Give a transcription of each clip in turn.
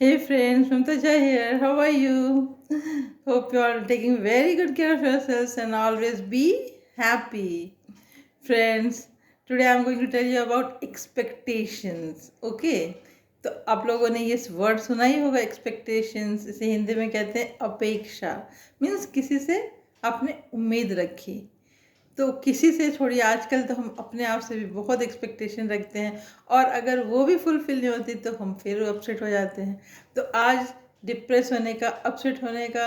Hey friends, Mamtaja here. How are you? Hope you are taking very good care of yourselves and always be happy. Friends, today I'm going to tell you about expectations. Okay? तो आप लोगों ने ये word सुना ही होगा expectations. इसे हिंदी में कहते हैं अपेक्षा. मीन्स किसी से आपने उम्मीद रखी. तो किसी से छोड़िए, आजकल तो हम अपने आप से भी बहुत एक्सपेक्टेशन रखते हैं और अगर वो भी फुलफिल नहीं होती तो हम फिर अपसेट हो जाते हैं. तो आज डिप्रेस होने का, अपसेट होने का,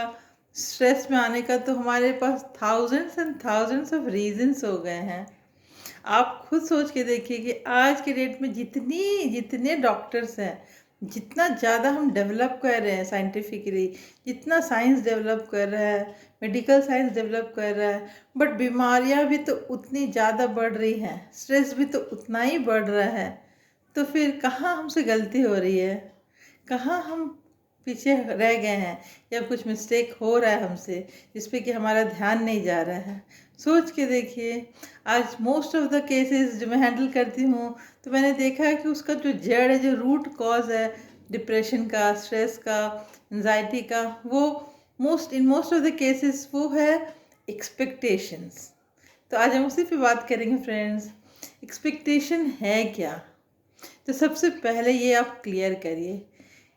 स्ट्रेस में आने का तो हमारे पास thousands and thousands of reasons हो गए हैं. आप खुद सोच के देखिए कि आज के डेट में जितने डॉक्टर्स हैं, जितना ज़्यादा हम डेवलप कर रहे हैं साइंटिफिकली, जितना साइंस डेवलप कर रहा है, मेडिकल साइंस डेवलप कर रहा है, बट बीमारियां भी तो उतनी ज़्यादा बढ़ रही हैं, स्ट्रेस भी तो उतना ही बढ़ रहा है. तो फिर कहाँ हमसे गलती हो रही है, कहाँ हम पीछे रह गए हैं, या कुछ मिस्टेक हो रहा है हमसे जिस पे कि हमारा ध्यान नहीं जा रहा है. सोच के देखिए. आज मोस्ट ऑफ द केसेस जो मैं हैंडल करती हूँ तो मैंने देखा है कि उसका जो जड़ है, जो रूट कॉज है डिप्रेशन का, स्ट्रेस का, एंजाइटी का, वो मोस्ट ऑफ द केसेस वो है एक्सपेक्टेशंस. तो आज हम उसी पे बात करेंगे फ्रेंड्स. एक्सपेक्टेशन है क्या? तो सबसे पहले ये आप क्लियर करिए,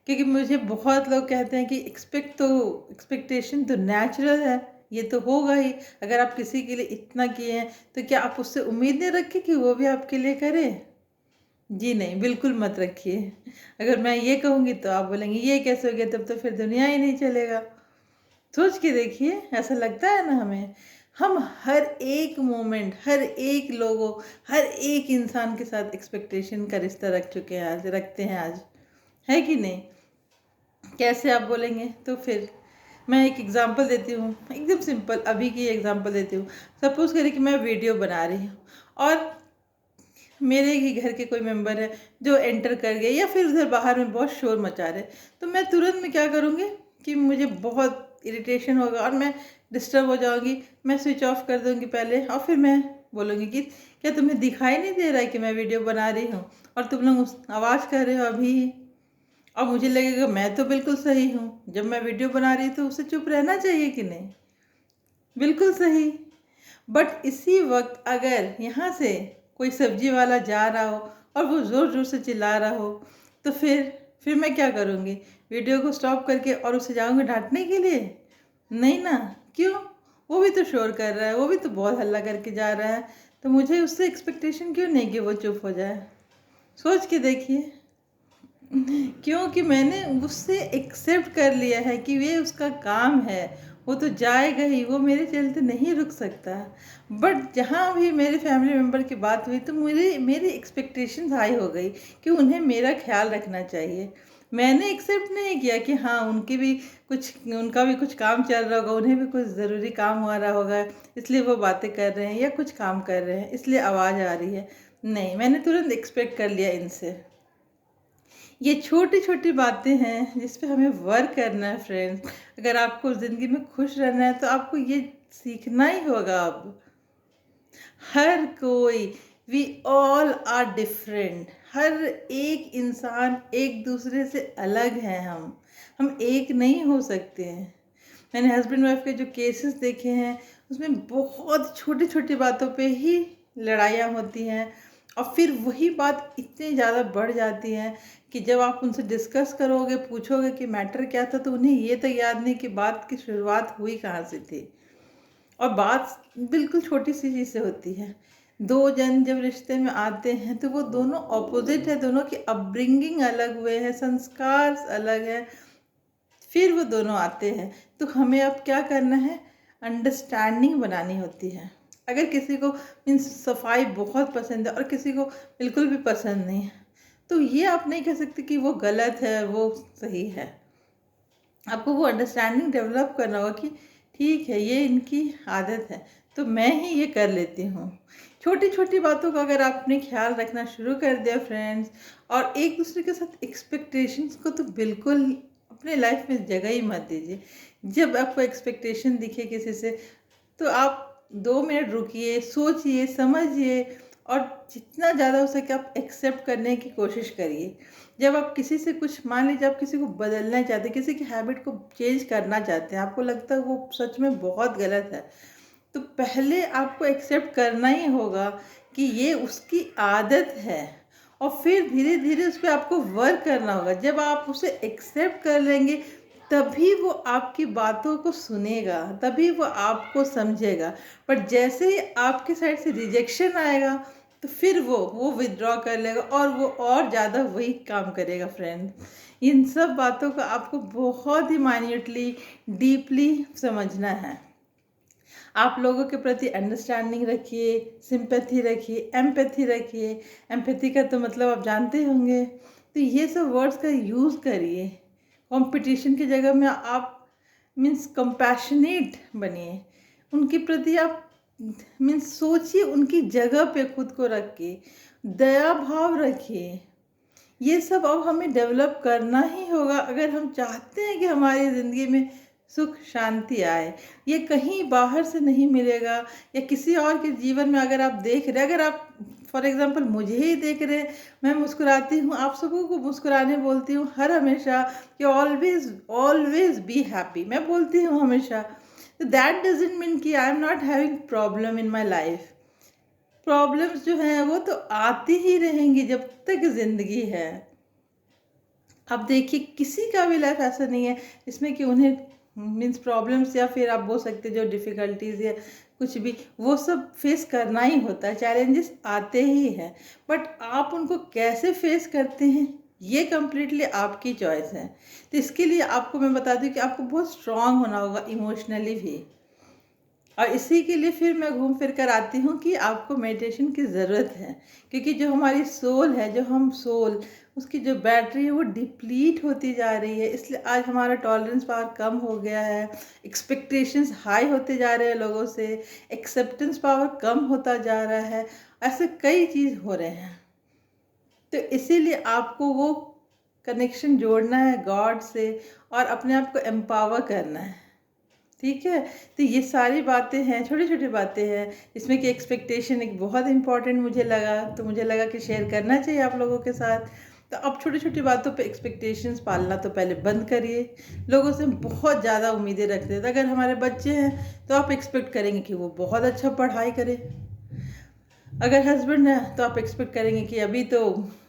क्योंकि मुझे बहुत लोग कहते हैं कि एक्सपेक्टेशन तो नेचुरल है, ये तो होगा ही. अगर आप किसी के लिए इतना किए हैं तो क्या आप उससे उम्मीद नहीं रखें कि वो भी आपके लिए करे? जी नहीं, बिल्कुल मत रखिए. अगर मैं ये कहूँगी तो आप बोलेंगे ये कैसे हो गया, तब तो फिर दुनिया ही नहीं चलेगा. सोच के देखिए, ऐसा लगता है ना हमें. हम हर एक मोमेंट, हर एक लोगों, हर एक इंसान के साथ एक्सपेक्टेशन का रिश्ता रख चुके हैं, आज रखते हैं. आज है कि नहीं? कैसे आप बोलेंगे तो फिर मैं एक एग्जांपल देती हूँ, एकदम सिंपल अभी की एग्जांपल देती हूँ. सपोज करें कि मैं वीडियो बना रही हूँ और मेरे ही घर के कोई मेंबर है जो एंटर कर गए या फिर उधर बाहर में बहुत शोर मचा रहे, तो मैं तुरंत में क्या करूँगी कि मुझे बहुत इरिटेशन होगा और मैं डिस्टर्ब हो जाऊँगी. मैं स्विच ऑफ कर दूँगी पहले और फिर मैं बोलूँगी कि क्या तुम्हें दिखाई नहीं दे रहा है कि मैं वीडियो बना रही हूँ और तुम लोग उस आवाज़ कर रहे हो अभी ही. और मुझे लगेगा मैं तो बिल्कुल सही हूँ, जब मैं वीडियो बना रही तो उसे चुप रहना चाहिए कि नहीं? बिल्कुल सही. बट इसी वक्त अगर यहाँ से कोई सब्जी वाला जा रहा हो और वो ज़ोर ज़ोर से चिल्ला रहा हो, तो फिर मैं क्या करूँगी? वीडियो को स्टॉप करके और उसे जाऊँगी डांटने के लिए? नहीं ना. क्यों? वो भी तो शोर कर रहा है, वो भी तो बहुत हल्ला करके जा रहा है, तो मुझे उससे एक्सपेक्टेशन क्यों नहीं कि वो चुप हो जाए? सोच के देखिए. क्योंकि मैंने उससे एक्सेप्ट कर लिया है कि ये उसका काम है, वो तो जाएगा ही, वो मेरे चलते नहीं रुक सकता. बट जहाँ भी मेरे फैमिली मेम्बर की बात हुई तो मेरी मेरी एक्सपेक्टेशंस हाई हो गई कि उन्हें मेरा ख्याल रखना चाहिए. मैंने एक्सेप्ट नहीं किया कि हाँ उनका भी कुछ काम चल रहा होगा, उन्हें भी कुछ ज़रूरी काम हो रहा होगा, इसलिए वो बातें कर रहे हैं या कुछ काम कर रहे हैं इसलिए आवाज़ आ रही है. नहीं, मैंने तुरंत एक्सपेक्ट कर लिया इनसे. ये छोटी छोटी बातें हैं जिस पे हमें वर्क करना है फ्रेंड्स. अगर आपको ज़िंदगी में खुश रहना है तो आपको ये सीखना ही होगा. अब हर कोई, वी ऑल आर डिफरेंट. हर एक इंसान एक दूसरे से अलग है. हम एक नहीं हो सकते हैं. मैंने हस्बैंड वाइफ के जो केसेस देखे हैं उसमें बहुत छोटी छोटी बातों पे ही लड़ाइयाँ होती हैं और फिर वही बात इतनी ज़्यादा बढ़ जाती हैं कि जब आप उनसे डिस्कस करोगे, पूछोगे कि मैटर क्या था, तो उन्हें ये तक याद नहीं कि बात की शुरुआत हुई कहाँ से थी. और बात बिल्कुल छोटी सी चीज़ से होती है. दो जन जब रिश्ते में आते हैं तो वो दोनों ऑपोजिट है, दोनों की अपब्रिंगिंग अलग हुए हैं, संस्कार अलग है, फिर वो दोनों आते हैं. तो हमें अब क्या करना है? अंडरस्टैंडिंग बनानी होती है. अगर किसी को मीन्स सफाई बहुत पसंद है और किसी को बिल्कुल भी पसंद नहीं है, तो ये आप नहीं कह सकते कि वो गलत है, वो सही है. आपको वो अंडरस्टैंडिंग डेवलप करना होगा कि ठीक है, ये इनकी आदत है तो मैं ही ये कर लेती हूँ. छोटी छोटी बातों का अगर आपने ख्याल रखना शुरू कर दिया फ्रेंड्स, और एक दूसरे के साथ एक्सपेक्टेशंस को तो बिल्कुल अपने लाइफ में जगह ही मत दीजिए. जब आपको एक्सपेक्टेशन दिखे किसी से तो आप 2 मिनट रुकिए, सोचिए, समझिए और जितना ज़्यादा हो सके आप एक्सेप्ट करने की कोशिश करिए। जब आप किसी से कुछ, मान लीजिए आप किसी को बदलना चाहते हैं, किसी की हैबिट को चेंज करना चाहते हैं, आपको लगता है वो सच में बहुत गलत है, तो पहले आपको एक्सेप्ट करना ही होगा कि ये उसकी आदत है, और फिर धीरे धीरे उस पर आपको वर्क करना होगा। जब आप उसे एक्सेप्ट कर लेंगे तभी वो आपकी बातों को सुनेगा, तभी वो आपको समझेगा। पर जैसे ही आपके साइड से रिजेक्शन आएगा तो फिर वो विथड्रॉ कर लेगा और वो और ज़्यादा वही काम करेगा। फ्रेंड, इन सब बातों को आपको बहुत ही माइन्यूटली, डीपली समझना है। आप लोगों के प्रति अंडरस्टैंडिंग रखिए, सिंपैथी रखिए, एम्पैथी रखिए। एम्पैथी का तो मतलब आप जानते होंगे, तो ये सब वर्ड्स का यूज़ करिए। कंपटीशन की जगह में आप मीन्स कंपैशनेट बनिए, उनके प्रति आप मीन्स सोचिए, उनकी जगह पे खुद को रख के दया भाव रखिए। ये सब अब हमें डेवलप करना ही होगा अगर हम चाहते हैं कि हमारी ज़िंदगी में सुख शांति आए। ये कहीं बाहर से नहीं मिलेगा, या किसी और के जीवन में अगर आप देख रहे, अगर आप फॉर एग्जांपल मुझे ही देख रहे, मैं मुस्कुराती हूँ, आप सबों को मुस्कुराने बोलती हूँ हर हमेशा कि ऑलवेज ऑलवेज बी हैप्पी, मैं बोलती हूँ हमेशा, तो दैट डजेंट मीन कि I am not having problem in my life. Problems जो हैं वो तो आती ही रहेंगी जब तक ज़िंदगी है। अब देखिए, किसी का भी लाइफ ऐसा नहीं है इसमें कि उन्हें मीन्स प्रॉब्लम्स, या फिर आप बोल सकते हैं जो डिफ़िकल्टीज़ या कुछ भी, वो सब फेस करना ही होता है। चैलेंजेस आते ही हैं, बट आप उनको कैसे फेस करते हैं ये कम्प्लीटली आपकी चॉइस है। तो इसके लिए आपको मैं बता दूं कि आपको बहुत स्ट्रांग होना होगा इमोशनली भी। और इसी के लिए फिर मैं घूम फिर कर आती हूँ कि आपको मेडिटेशन की ज़रूरत है, क्योंकि जो हमारी सोल है, जो हम सोल, उसकी जो बैटरी है वो डिप्लीट होती जा रही है। इसलिए आज हमारा टॉलरेंस पावर कम हो गया है, एक्सपेक्टेशंस हाई होते जा रहे हैं लोगों से, एक्सेप्टेंस पावर कम होता जा रहा है, ऐसे कई चीज़ हो रहे हैं। तो इसीलिए आपको वो कनेक्शन जोड़ना है गॉड से और अपने आप को एम्पावर करना है। ठीक है, तो ये सारी बातें हैं, छोटी छोटी बातें हैं, इसमें कि एक्सपेक्टेशन एक बहुत इंपॉर्टेंट मुझे लगा, तो मुझे लगा कि शेयर करना चाहिए आप लोगों के साथ। तो अब छोटी छोटी बातों पे एक्सपेक्टेशंस पालना तो पहले बंद करिए। लोगों से बहुत ज़्यादा उम्मीदें रखते हैं, तो अगर हमारे बच्चे हैं तो आप एक्सपेक्ट करेंगे कि वो बहुत अच्छा पढ़ाई करे। अगर हस्बैंड है तो आप एक्सपेक्ट करेंगे कि अभी तो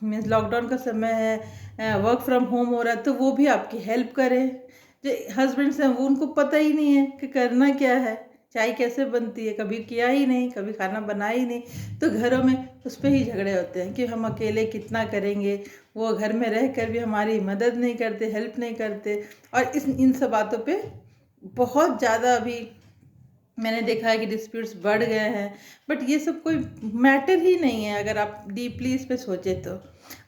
मीन्स लॉकडाउन का समय है, वर्क फ्रॉम होम हो रहा है, तो वो भी आपकी हेल्प करे। जो हस्बैंड्स हैं वो, उनको पता ही नहीं है कि करना क्या है, चाय कैसे बनती है, कभी किया ही नहीं, कभी खाना बनाया ही नहीं, तो घरों में उस पर ही झगड़े होते हैं कि हम अकेले कितना करेंगे। वो घर में रह कर भी हमारी मदद नहीं करते, हेल्प नहीं करते, और इन सब बातों पे बहुत ज़्यादा अभी मैंने देखा है कि डिस्प्यूट्स बढ़ गए हैं। बट ये सब कोई मैटर ही नहीं है अगर आप डीपली इस पे सोचे तो।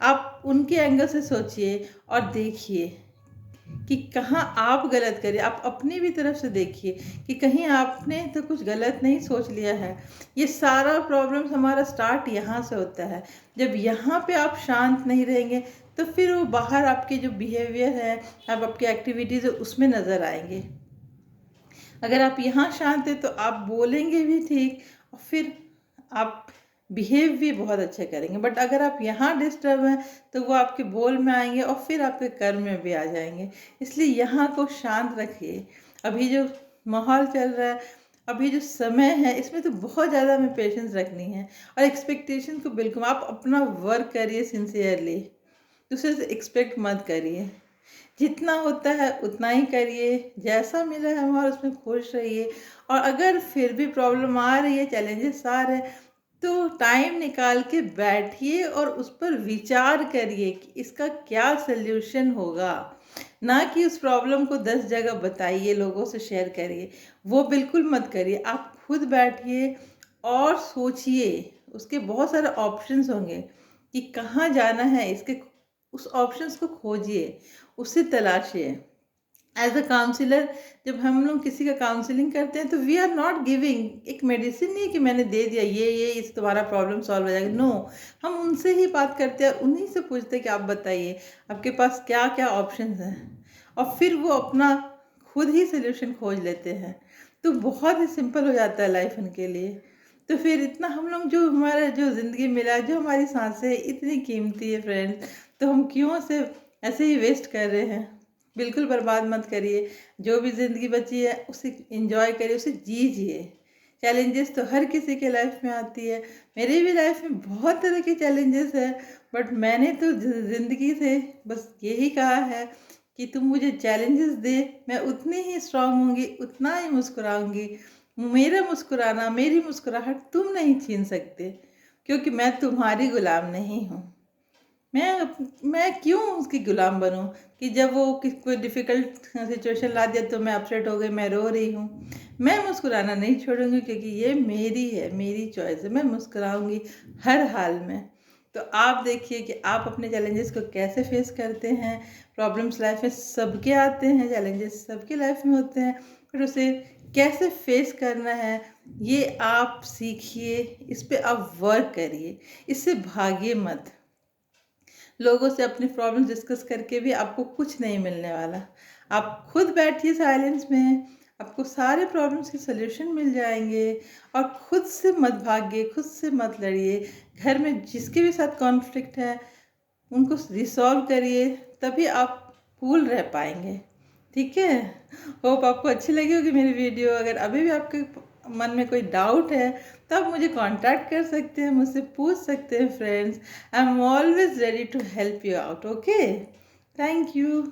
आप उनके एंगल से सोचिए और देखिए कि कहाँ आप गलत करिए, आप अपनी भी तरफ से देखिए कि कहीं आपने तो कुछ गलत नहीं सोच लिया है। ये सारा प्रॉब्लम हमारा स्टार्ट यहाँ से होता है। जब यहाँ पे आप शांत नहीं रहेंगे तो फिर वो बाहर आपके जो बिहेवियर है, आप आपकी एक्टिविटीज़ उसमें नज़र आएंगे। अगर आप यहाँ शांत हैं तो आप बोलेंगे भी ठीक, और फिर आप बिहेव भी बहुत अच्छे करेंगे। बट अगर आप यहाँ डिस्टर्ब हैं तो वो आपके बोल में आएंगे और फिर आपके कर्म में भी आ जाएंगे। इसलिए यहाँ को शांत रखिए। अभी जो माहौल चल रहा है, अभी जो समय है, इसमें तो बहुत ज़्यादा हमें पेशेंस रखनी है। और एक्सपेक्टेशन को बिल्कुल, आप अपना वर्क करिए सिंसियरली, दूसरे से एक्सपेक्ट मत करिए। जितना होता है उतना ही करिए, जैसा मिला है हमारा उसमें खुश रहिए। और अगर फिर भी प्रॉब्लम आ रही है, चैलेंजेस आ रहे हैं, तो टाइम निकाल के बैठिए और उस पर विचार करिए कि इसका क्या सल्यूशन होगा। ना कि उस प्रॉब्लम को 10 जगह बताइए, लोगों से शेयर करिए, वो बिल्कुल मत करिए। आप खुद बैठिए और सोचिए, उसके बहुत सारे ऑप्शंस होंगे कि कहाँ जाना है, इसके उस ऑप्शंस को खोजिए, उसे तलाशिए। एज अ काउंसलर, जब हम लोग किसी का काउंसलिंग करते हैं तो वी आर नॉट गिविंग एक मेडिसिन, नहीं कि मैंने दे दिया ये इस तुम्हारा प्रॉब्लम सॉल्व हो जाएगा। नो, हम उनसे ही बात करते हैं और उन्हीं से पूछते हैं कि आप बताइए आपके पास क्या क्या ऑप्शंस हैं, और फिर वो अपना खुद ही सोल्यूशन खोज लेते हैं। तो बहुत ही सिंपल हो जाता है लाइफ उनके लिए। तो फिर इतना हम लोग जो हमारा जो ज़िंदगी मिला, जो हमारी सांसें इतनी कीमती है फ्रेंड्स, तो हम क्यों से ऐसे ही वेस्ट कर रहे हैं। बिल्कुल बर्बाद मत करिए। जो भी ज़िंदगी बची है उसे एंजॉय करिए, उसे जीजिए। चैलेंजेस तो हर किसी के लाइफ में आती है। मेरी भी लाइफ में बहुत तरह के चैलेंजेस है, बट मैंने तो ज़िंदगी से बस यही कहा है कि तुम मुझे चैलेंजेस दे, मैं उतनी ही स्ट्रांग होंगी, उतना ही मुस्कुराऊंगी। मेरा मुस्कुराना, मेरी मुस्कुराहट तुम नहीं छीन सकते, क्योंकि मैं तुम्हारी गुलाम नहीं हूँ। मैं क्यों उसकी गुलाम बनूं कि जब वो कोई डिफ़िकल्ट सिचुएशन ला दिया तो मैं अपसेट हो गई, मैं रो रही हूँ। मैं मुस्कुराना नहीं छोड़ूंगी, क्योंकि ये मेरी है, मेरी चॉइस है। मैं मुस्कुराऊंगी हर हाल में। तो आप देखिए कि आप अपने चैलेंजेस को कैसे फेस करते हैं। प्रॉब्लम्स लाइफ में सबके आते हैं, चैलेंजेस सबके लाइफ में होते हैं, फिर उसे कैसे फेस करना है ये आप सीखिए। इस पे आप वर्क करिए, इससे भागिए मत। लोगों से अपनी प्रॉब्लम डिस्कस करके भी आपको कुछ नहीं मिलने वाला। आप खुद बैठिए साइलेंस में, आपको सारे प्रॉब्लम्स के सल्यूशन मिल जाएंगे। और खुद से मत भागिए, खुद से मत लड़िए। घर में जिसके भी साथ कॉन्फ्लिक्ट है उनको रिसॉल्व करिए, तभी आप कूल रह पाएंगे। ठीक है। होप आपको अच्छी लगी होगी मेरी वीडियो। अगर अभी भी आपके मन में कोई डाउट है तो आप मुझे कांटेक्ट कर सकते हैं, मुझसे पूछ सकते हैं friends. I am always ready to help you out. Okay, thank you.